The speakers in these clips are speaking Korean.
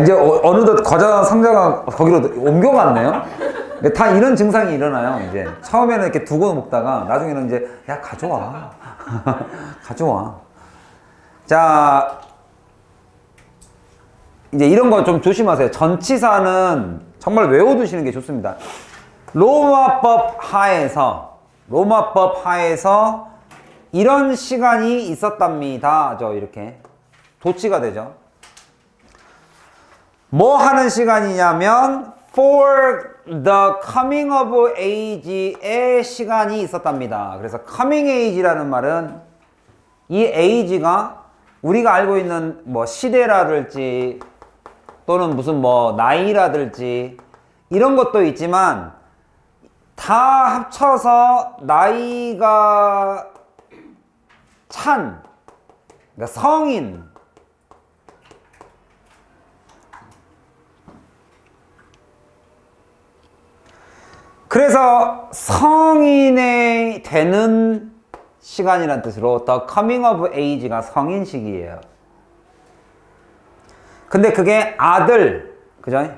이제 어느덧 과자 상자가 거기로 옮겨갔네요. 다 이런 증상이 일어나요. 이제 처음에는 이렇게 두고 먹다가 나중에는 이제 야 가져와. 가져와. 자, 이제 이런 거 좀 조심하세요. 전치사는 정말 외워두시는 게 좋습니다. 로마법 하에서 이런 시간이 있었답니다. 이렇게 도치가 되죠. 뭐 하는 시간이냐면 for the coming of age의 시간이 있었답니다. 그래서 coming age라는 말은 이 age가 우리가 알고 있는 뭐 시대라든지 또는 무슨 뭐 나이라든지 이런 것도 있지만 다 합쳐서 나이가 찬, 그러니까 성인, 그래서 성인이 되는 시간이란 뜻으로 the coming of age가 성인 시기예요. 근데 그게 아들, 그죠?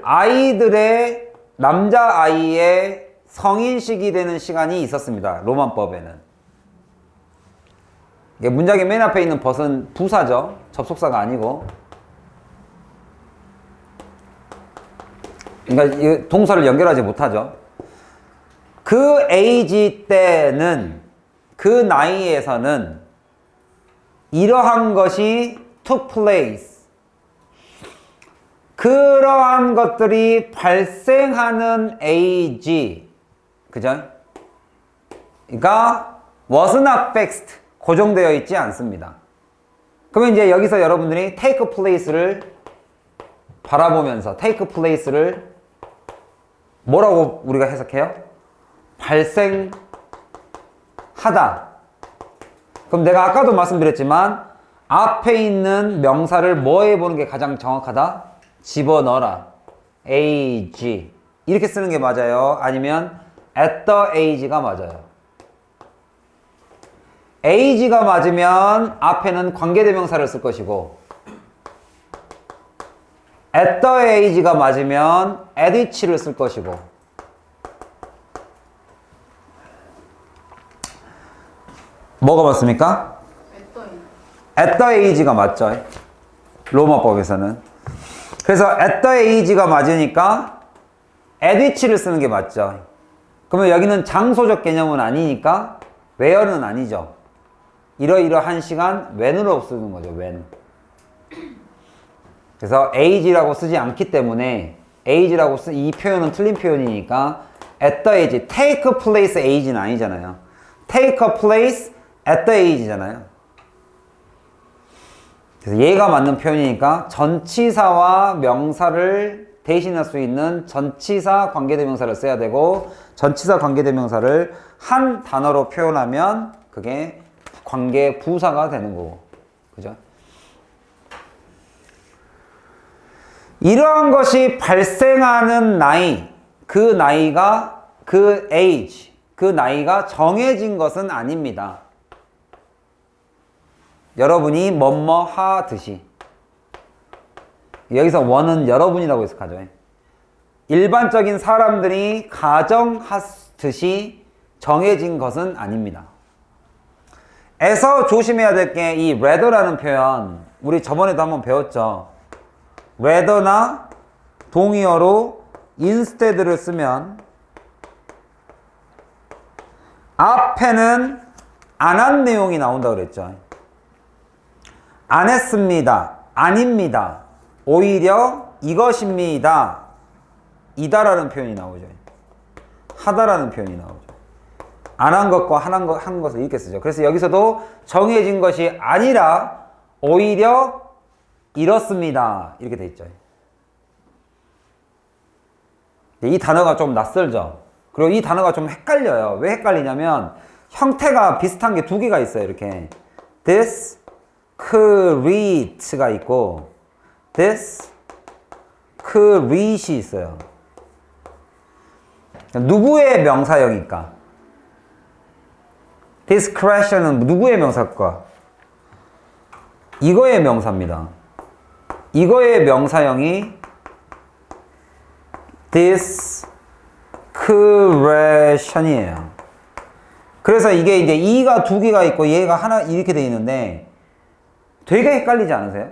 아이들의 남자아이의 성인 시기 되는 시간이 있었습니다. 로만법에는. 이게 문장의 맨 앞에 있는 벗은 부사죠. 접속사가 아니고. 그러니까 이 동사를 연결하지 못하죠. 그 에이지 때는, 그 나이에서는 이러한 것이 took place. 그러한 것들이 발생하는 age, 그죠? 그러니까 was not fixed, 고정되어 있지 않습니다. 그러면 이제 여기서 여러분들이 take place를 바라보면서 take place를 뭐라고 우리가 해석해요? 발생하다. 그럼 내가 아까도 말씀드렸지만 앞에 있는 명사를 뭐에 보는 게 가장 정확하다? 집어넣어라. age. 이렇게 쓰는 게 맞아요? 아니면 at the age가 맞아요? age가 맞으면 앞에는 관계대명사를 쓸 것이고 at the age가 맞으면 at which를 쓸 것이고 뭐가 맞습니까? at the age가 맞죠? 로마법에서는. 그래서 at the age가 맞으니까 at which를 쓰는 게 맞죠. 그러면 여기는 장소적 개념은 아니니까 where는 아니죠. 이러이러한 시간 when으로 쓰는 거죠. when. 그래서 age라고 쓰지 않기 때문에 age라고 이 표현은 틀린 표현이니까 at the age, take place age는 아니잖아요. take a place at the age잖아요. 그래서 얘가 맞는 표현이니까 전치사와 명사를 대신할 수 있는 전치사 관계대명사를 써야 되고 전치사 관계대명사를 한 단어로 표현하면 그게 관계 부사가 되는 거고. 그죠? 이러한 것이 발생하는 나이, 그 나이가, 그 age, 그 나이가 정해진 것은 아닙니다. 여러분이 뭐뭐 하듯이. 여기서 원은 여러분이라고 해석하죠. 일반적인 사람들이 가정하듯이 정해진 것은 아닙니다. 에서 조심해야 될 게 이 rather라는 표현, 우리 저번에도 한번 배웠죠. rather나 동의어로 instead를 쓰면 앞에는 안 한 내용이 나온다고 그랬죠. 안 했습니다. 아닙니다. 오히려 이것입니다. 이다라는 표현이 나오죠. 하다라는 표현이 나오죠. 안 한 것과 한 것을 이렇게 쓰죠. 그래서 여기서도 정해진 것이 아니라 오히려 이렇습니다. 이렇게 돼 있죠. 이 단어가 좀 낯설죠. 그리고 이 단어가 좀 헷갈려요. 왜 헷갈리냐면 형태가 비슷한 게 두 개가 있어요. 이렇게 discrete가 있고 discrete이 있어요. 누구의 명사형일까? discretion은 누구의 명사일까? 이거의 명사입니다. 이거의 명사형이 discretion이에요. 그래서 이게 이제 이가 두 개가 있고 얘가 하나 이렇게 돼 있는데 되게 헷갈리지 않으세요?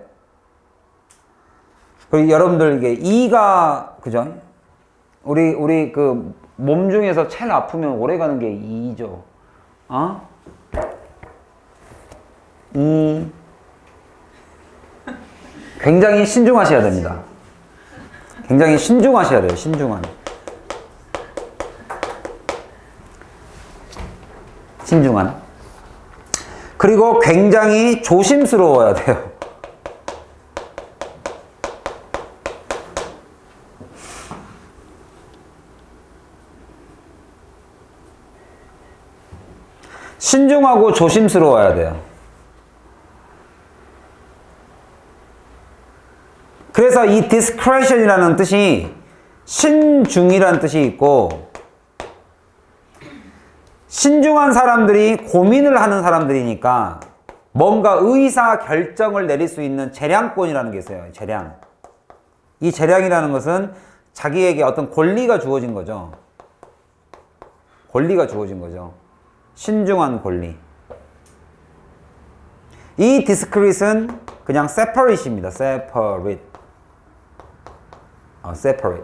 그리고 여러분들 이게 이가 그죠? 우리 그 몸 중에서 제일 아프면 오래 가는 게 이죠. 어? 이 굉장히 신중하셔야 됩니다. 굉장히 신중하셔야 돼요. 신중한. 신중한. 그리고 굉장히 조심스러워야 돼요. 신중하고 조심스러워야 돼요. 그래서 이 discretion이라는 뜻이 신중이라는 뜻이 있고, 신중한 사람들이 고민을 하는 사람들이니까 뭔가 의사 결정을 내릴 수 있는 재량권이라는 게 있어요. 재량. 이 재량이라는 것은 자기에게 어떤 권리가 주어진 거죠. 권리가 주어진 거죠. 신중한 권리. 이 discrete은 그냥 separate입니다. separate. separate.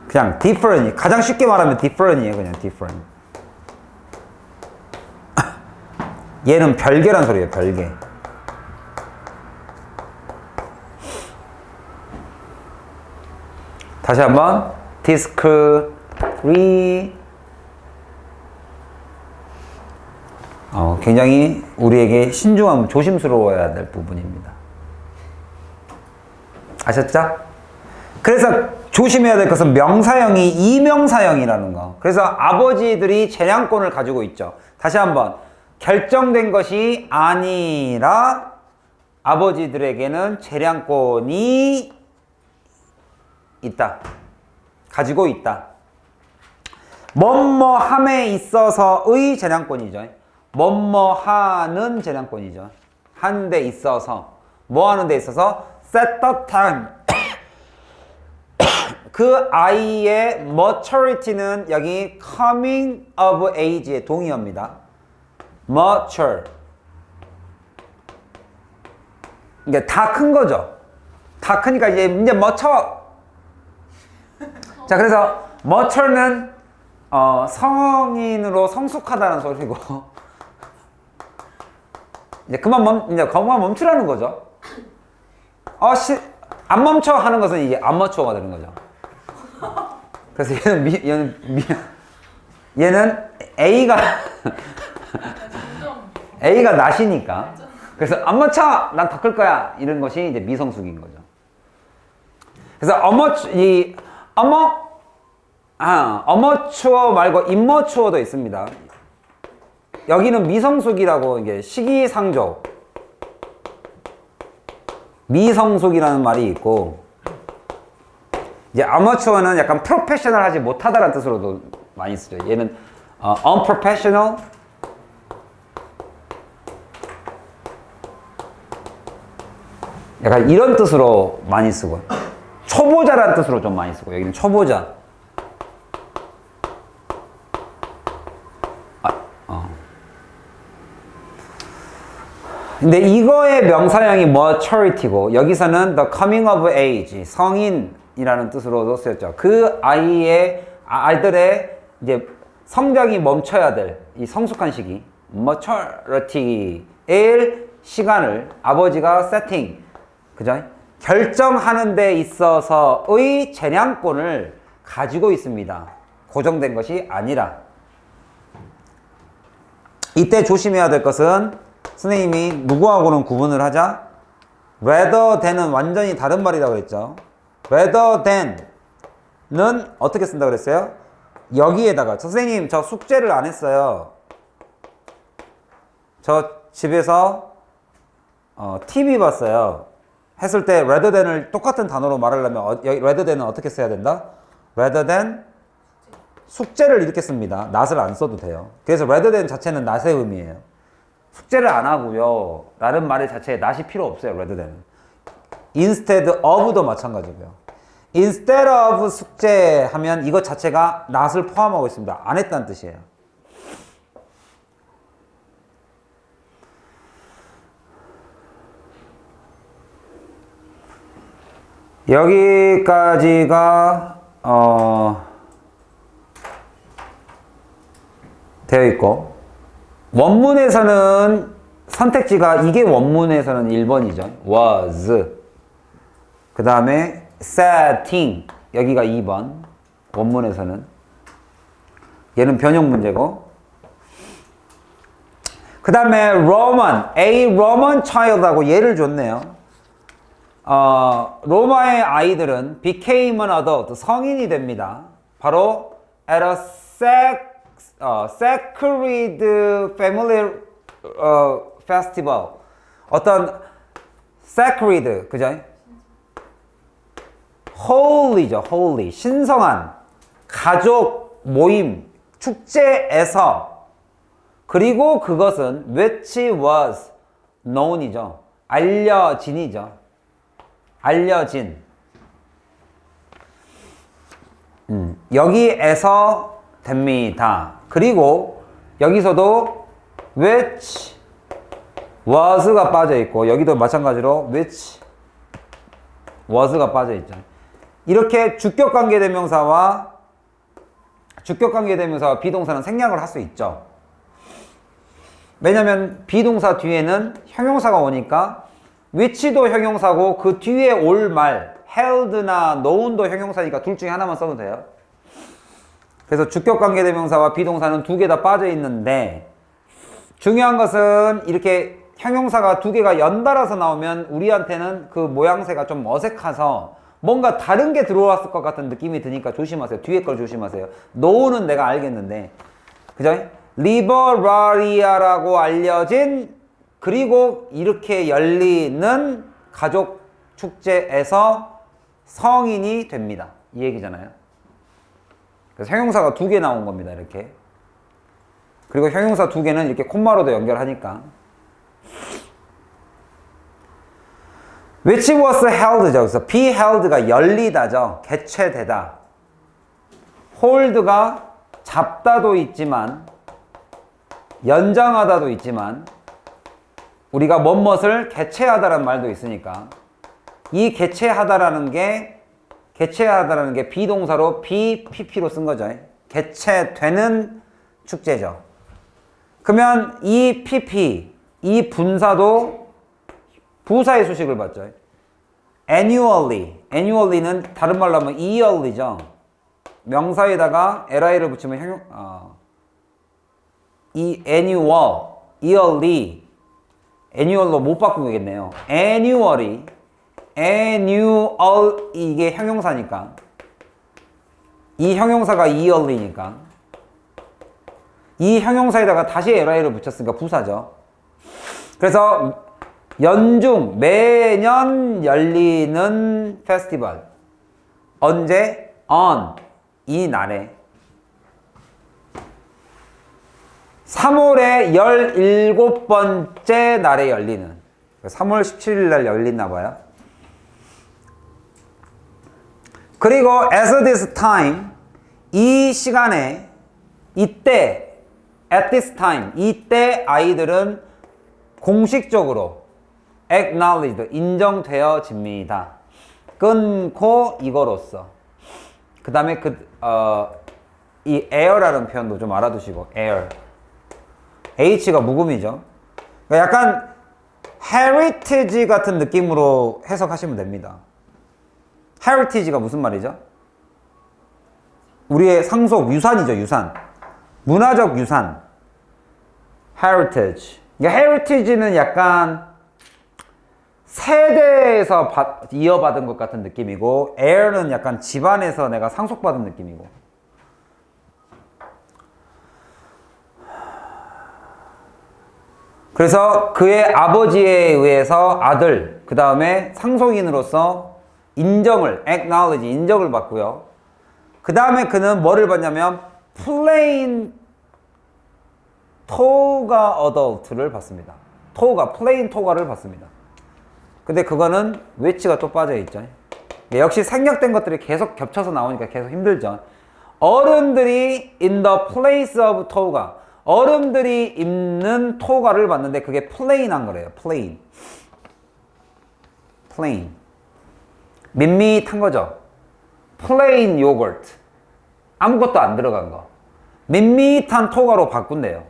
그냥 different. 가장 쉽게 말하면 different이에요. 그냥 different. 얘는 별개란 소리예요. 별개. 다시 한번 discrete. 굉장히 우리에게 신중하고 조심스러워야 될 부분입니다. 아셨죠? 그래서 조심해야 될 것은 명사형이 이명사형이라는 거. 그래서 아버지들이 재량권을 가지고 있죠. 다시 한번 결정된 것이 아니라 아버지들에게는 재량권이 있다. 가지고 있다. 뭐뭐함에 있어서의 재량권이죠. 뭐뭐하는 재량권이죠. 하는 데 있어서, 뭐 하는 데 있어서 set the time. 그 아이의 maturity는 여기 coming of age의 동의어입니다. mature. 이게 다 큰 거죠. 다 크니까 이제 mature. 자, 그래서 mature는 성인으로 성숙하다는 소리고, 이제 그만 멈추라는 거죠. 안 멈춰 하는 것은 이게 아마추어가 되는 거죠. 그래서 얘는 A가 A가 낫이니까. 그래서 안 멈춰! 난 더 클 거야! 이런 것이 이제 미성숙인 거죠. 그래서 어머추어 말고 임머추어도 있습니다. 여기는 미성숙이라고 이게 시기상조. 미성숙이라는 말이 있고, 이제 아마추어는 약간 프로페셔널하지 못하다라는 뜻으로도 많이 쓰죠. 얘는 unprofessional, 약간 이런 뜻으로 많이 쓰고, 초보자라는 뜻으로 좀 많이 쓰고, 여기는 초보자. 근데 이거의 명사형이 maturity고, 여기서는 the coming of age, 성인이라는 뜻으로도 쓰였죠. 그 아이들의 이제 성장이 멈춰야 될 이 성숙한 시기, maturity의 시간을 아버지가 세팅, 그죠? 결정하는 데 있어서의 재량권을 가지고 있습니다. 고정된 것이 아니라. 이때 조심해야 될 것은 선생님이 누구하고는 구분을 하자? rather than은 완전히 다른 말이라고 그랬죠. rather than는 어떻게 쓴다고 그랬어요? 여기에다가 선생님 저 숙제를 안 했어요. 저 집에서 TV 봤어요. 했을 때 rather than을 똑같은 단어로 말하려면 rather than은 어떻게 써야 된다? rather than 숙제를 이렇게 씁니다. not을 안 써도 돼요. 그래서 rather than 자체는 not의 의미예요. 숙제를 안 하고요 라는 말 자체에 not이 필요 없어요. rather than. instead of도 마찬가지고요. instead of 숙제 하면 이것 자체가 not을 포함하고 있습니다. 안 했다는 뜻이에요. 여기까지가 되어 있고, 원문에서는 선택지가 이게 원문에서는 1번이죠. was. 그 다음에 setting 여기가 2번. 원문에서는 얘는 변형 문제고, 그 다음에 Roman, a Roman child하고 얘를 줬네요. 로마의 아이들은 became an adult, 성인이 됩니다. 바로 at a sacred family festival. 어떤 sacred, 그죠? holy죠, holy. 신성한 가족 모임, 축제에서, 그리고 그것은 which was known이죠. 알려진이죠. 알려진. 여기에서 됩니다. 그리고 여기서도 which was가 빠져 있고, 여기도 마찬가지로 which was가 빠져 있죠. 이렇게 주격관계대명사와 비동사는 생략을 할 수 있죠. 왜냐면 비동사 뒤에는 형용사가 오니까 which도 형용사고 그 뒤에 올 말 held나 known도 형용사니까 둘 중에 하나만 써도 돼요. 그래서 주격관계대명사와 비동사는 두 개 다 빠져 있는데, 중요한 것은 이렇게 형용사가 두 개가 연달아서 나오면 우리한테는 그 모양새가 좀 어색해서 뭔가 다른 게 들어왔을 것 같은 느낌이 드니까 조심하세요. 뒤에 걸 조심하세요. know는 내가 알겠는데, 그죠? 리버라리아라고 알려진, 그리고 이렇게 열리는 가족 축제에서 성인이 됩니다. 이 얘기잖아요. 그래서 형용사가 두 개 나온 겁니다. 이렇게. 그리고 형용사 두 개는 이렇게 콤마로도 연결하니까. which was held죠. 그래서 be held가 열리다죠. 개최되다. hold가 잡다도 있지만, 연장하다도 있지만, 우리가 뭐뭇을 개최하다라는 말도 있으니까, 이 개최하다라는 게 비동사로 BPP로 쓴 거죠. 개최되는 축제죠. 그러면 이 PP, 이 분사도 부사의 수식을 받죠. annually는 다른 말로 하면 yearly죠. 명사에다가 li를 붙이면 이 annual로 못 바꾼 거겠네요. annual 이게 형용사니까, 이 형용사가 yearly니까 이 형용사에다가 다시 li를 붙였으니까 부사죠. 그래서 연중 매년 열리는 페스티벌. 언제? on 이 날에 3월의 17번째 날에 열리는, 3월 17일 날 열리나 봐요. 그리고 as this time, 이 시간에, 이때, at this time, 이때 아이들은 공식적으로 acknowledged, 인정되어집니다. 끊고 이거로써. 그 다음에 이 air라는 표현도 좀 알아두시고, air. H가 묵음이죠. 그러니까 약간 heritage 같은 느낌으로 해석하시면 됩니다. heritage가 무슨 말이죠? 우리의 상속, 유산이죠, 유산. 문화적 유산. heritage. 그러니까 heritage는 약간 세대에서 이어받은 것 같은 느낌이고, heir는 약간 집안에서 내가 상속받은 느낌이고. 그래서 그의 아버지에 의해서 아들, 그 다음에 상속인으로서 acknowledge, 인정을 받고요. 그 다음에 그는 뭐를 받냐면 plain 토가 adult를 받습니다. 토가 plain 토가를 받습니다. 근데 그거는 which가 또 빠져있죠. 역시 생략된 것들이 계속 겹쳐서 나오니까 계속 힘들죠. 어른들이 in the place of 토가, 어른들이 입는 토가를 봤는데 그게 plain한 거래요. plain. 밋밋한 거죠. plain yogurt. 아무것도 안 들어간 거. 밋밋한 토가로 바꾼대요.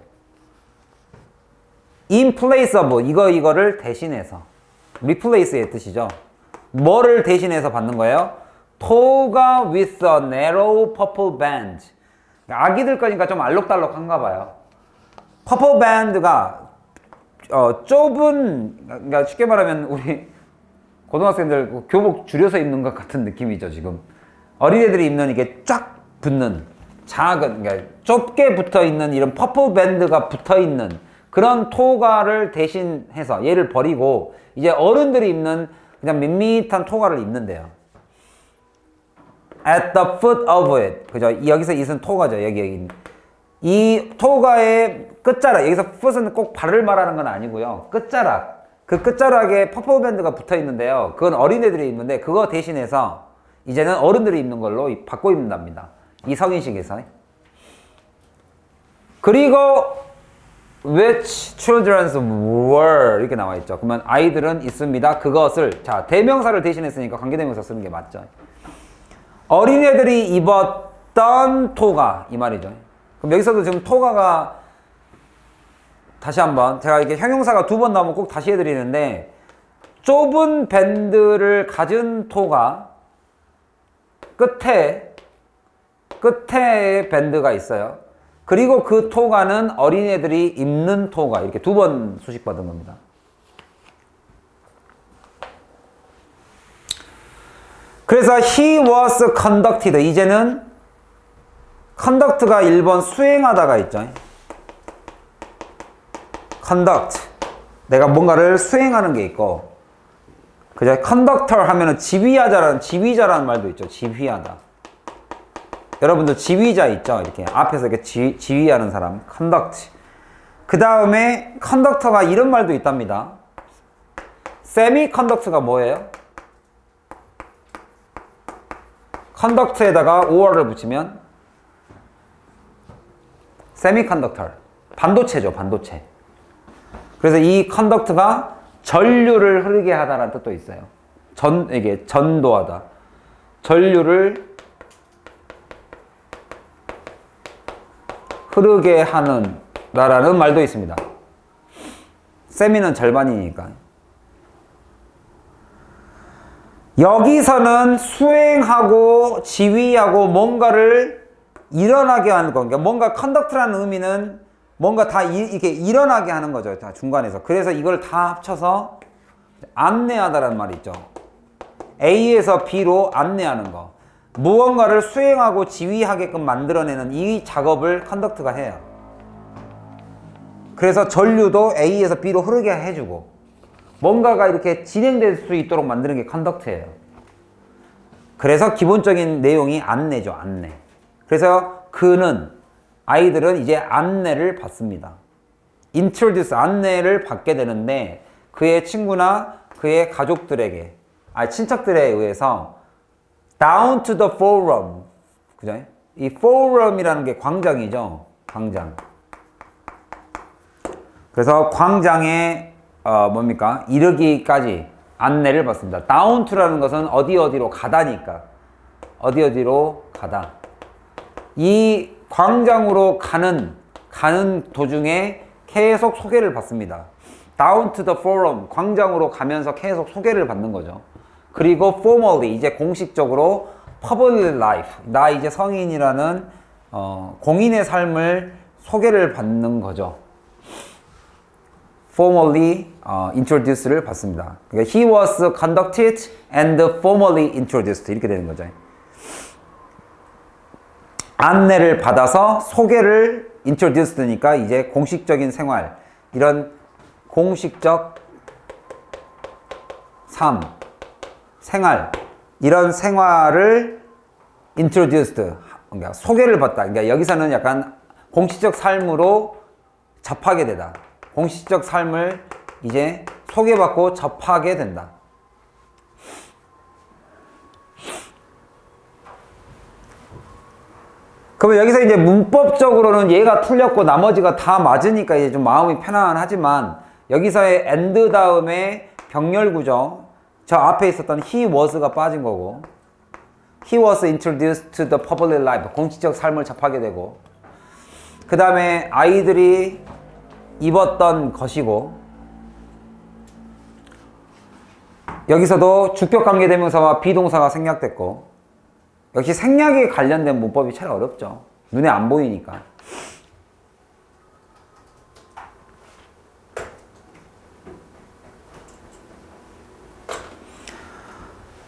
in place of 이거를 대신해서. replace의 뜻이죠. 뭐를 대신해서 받는 거예요? 토가 with a narrow purple band. 아기들 거니까 좀 알록달록한가 봐요. purple band가 좁은, 그러니까 쉽게 말하면 우리 고등학생들 교복 줄여서 입는 것 같은 느낌이죠. 지금 어린애들이 입는 이게 쫙 붙는 작은, 그러니까 좁게 붙어있는 이런 purple band가 붙어있는 그런 토가를 대신해서 얘를 버리고 이제 어른들이 입는 그냥 밋밋한 토가를 입는데요. At the foot of it. 그죠? 여기서 이은 토가죠. 여기. 이 토가의 끝자락. 여기서 foot은 꼭 발을 말하는 건 아니고요. 끝자락. 그 끝자락에 퍼플 밴드가 붙어 있는데요. 그건 어린애들이 입는데 그거 대신해서 이제는 어른들이 입는 걸로 바꿔 입는답니다. 이 성인식에서. 그리고 which children's were 이렇게 나와 있죠. 그러면 아이들은 있습니다. 그것을 자 대명사를 대신했으니까 관계대명사 쓰는 게 맞죠. 어린애들이 입었던 토가 이 말이죠. 그럼 여기서도 지금 토가가 다시 한번 제가 이렇게 형용사가 두 번 나오면 꼭 다시 해드리는데 좁은 밴드를 가진 토가 끝에 밴드가 있어요. 그리고 그 토가는 어린애들이 입는 토가 이렇게 두 번 수식받은 겁니다. 그래서 he was conducted 이제는 conduct가 1번 수행하다가 있죠. conduct 내가 뭔가를 수행하는 게 있고 그죠? conductor 하면은 지휘자라는 말도 있죠. 지휘하다. 여러분들 지휘자 있죠? 이렇게 앞에서 이렇게 지휘하는 사람 conduct. 그 다음에 conductor가 이런 말도 있답니다. semiconductor가 뭐예요? conductor에다가 or를 붙이면 semiconductor 반도체죠. 반도체. 그래서 이 conduct가 전류를 흐르게 하다라는 뜻도 있어요. 이게 전도하다. 전류를 흐르게 하는 라는 말도 있습니다. 세미는 절반이니까. 여기서는 수행하고 지휘하고 뭔가를 일어나게 하는 거. 그러니까 뭔가 컨덕트라는 의미는 뭔가 다 이렇게 일어나게 하는 거죠. 다 중간에서. 그래서 이걸 다 합쳐서 안내하다라는 말이 있죠. A에서 B로 안내하는 거. 무언가를 수행하고 지휘하게끔 만들어내는 이 작업을 컨덕트가 해요. 그래서 전류도 A에서 B로 흐르게 해주고 뭔가가 이렇게 진행될 수 있도록 만드는 게 컨덕트예요. 그래서 기본적인 내용이 안내죠. 안내. 그래서 아이들은 이제 안내를 받습니다. introduce 안내를 받게 되는데 그의 친구나 그의 가족들에게 친척들에 의해서 down to the forum. 그죠? 이 forum이라는 게 광장이죠. 광장. 그래서 광장에 이르기까지 안내를 받습니다. down to라는 것은 어디로 가다니까. 어디로 가다. 이 광장으로 가는 도중에 계속 소개를 받습니다. down to the forum. 광장으로 가면서 계속 소개를 받는 거죠. 그리고 formally 이제 공식적으로 public life 나 이제 성인이라는 공인의 삶을 소개를 받는 거죠. formally introduce를 받습니다. 그러니까 he was conducted and formally introduced 이렇게 되는 거죠. 안내를 받아서 소개를 introduced니까 이제 공식적인 생활 이런 공식적 삶 생활 이런 생활을 introduced 그러니까 소개를 받다. 그러니까 여기서는 약간 공식적 삶으로 접하게 되다. 공식적 삶을 이제 소개받고 접하게 된다. 그러면 여기서 이제 문법적으로는 얘가 틀렸고 나머지가 다 맞으니까 이제 좀 마음이 편안하지만 여기서의 and 다음에 병렬 구조, 저 앞에 있었던 he was가 빠진 거고, he was introduced to the public life, 공식적 삶을 접하게 되고, 그 다음에 아이들이 입었던 것이고, 여기서도 주격 관계대명사와 비동사가 생략됐고, 역시 생략에 관련된 문법이 제일 어렵죠. 눈에 안 보이니까.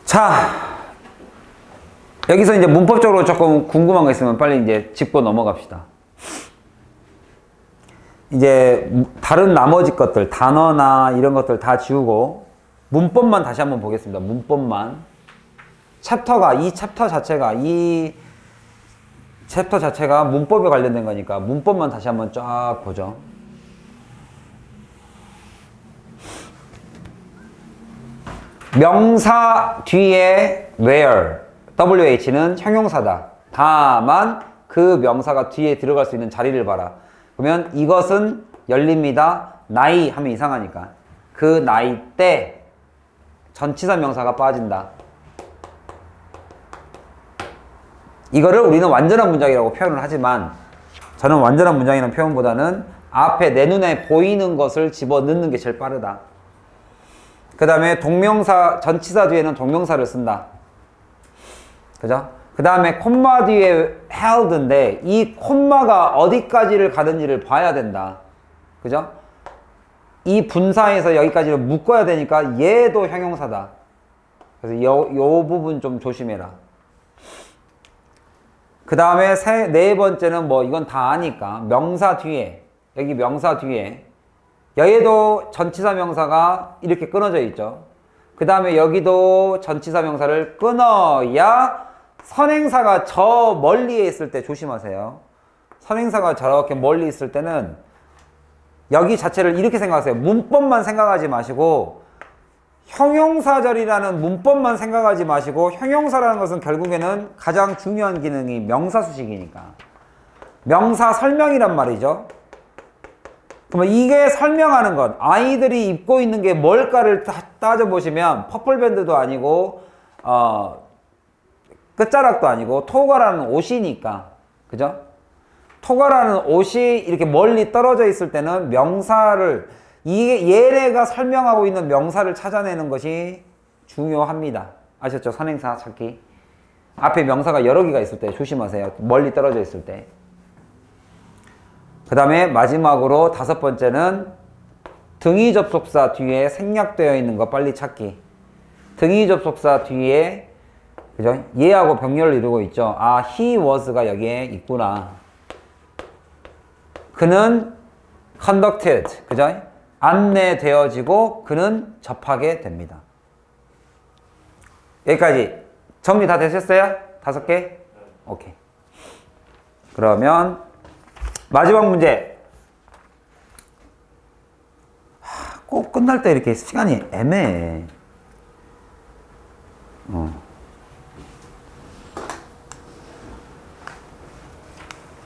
자, 여기서 이제 문법적으로 조금 궁금한 거 있으면 빨리 이제 짚고 넘어갑시다. 이제 다른 나머지 것들, 단어나 이런 것들 다 지우고 문법만 다시 한번 보겠습니다. 문법만. 이 챕터 자체가 문법에 관련된 거니까 문법만 다시 한번 쫙 보죠. 명사 뒤에 where, wh는 형용사다. 다만 그 명사가 뒤에 들어갈 수 있는 자리를 봐라. 그러면 이것은 열립니다. 나이 하면 이상하니까. 그 나이 때 전치사 명사가 빠진다. 이거를 우리는 완전한 문장이라고 표현을 하지만 저는 완전한 문장이라는 표현보다는 앞에 내 눈에 보이는 것을 집어넣는 게 제일 빠르다. 그 다음에 동명사, 전치사 뒤에는 동명사를 쓴다. 그죠? 그 다음에 콤마 뒤에 held인데 이 콤마가 어디까지를 가는지를 봐야 된다. 그죠? 이 분사에서 여기까지를 묶어야 되니까 얘도 형용사다. 그래서 요 부분 좀 조심해라. 그 다음에 네 번째는 뭐 이건 다 아니까 명사 뒤에, 여기 명사 뒤에 여기도 전치사 명사가 이렇게 끊어져 있죠. 그 다음에 여기도 전치사 명사를 끊어야 선행사가 저 멀리에 있을 때 조심하세요. 선행사가 저렇게 멀리 있을 때는 여기 자체를 이렇게 생각하세요. 문법만 생각하지 마시고 형용사절이라는 문법만 생각하지 마시고 형용사라는 것은 결국에는 가장 중요한 기능이 명사수식이니까 명사 설명이란 말이죠. 그러면 이게 설명하는 것, 아이들이 입고 있는 게 뭘까를 따져보시면 퍼플밴드도 아니고 끝자락도 아니고 토가라는 옷이니까, 그죠? 토가라는 옷이 이렇게 멀리 떨어져 있을 때는 명사를, 이게 얘네가 설명하고 있는 명사를 찾아내는 것이 중요합니다. 아셨죠? 선행사 찾기. 앞에 명사가 여러 개가 있을 때 조심하세요. 멀리 떨어져 있을 때. 그 다음에 마지막으로 다섯 번째는 등위 접속사 뒤에 생략되어 있는 거 빨리 찾기. 등위 접속사 뒤에, 그죠? 얘하고 병렬을 이루고 있죠. 아, he was가 여기에 있구나. 그는 conducted, 그죠? 안내되어지고 그는 접하게 됩니다. 여기까지 정리 다 되셨어요? 다섯 개? 오케이. 그러면 마지막 문제. 꼭 끝날 때 이렇게 시간이 애매해.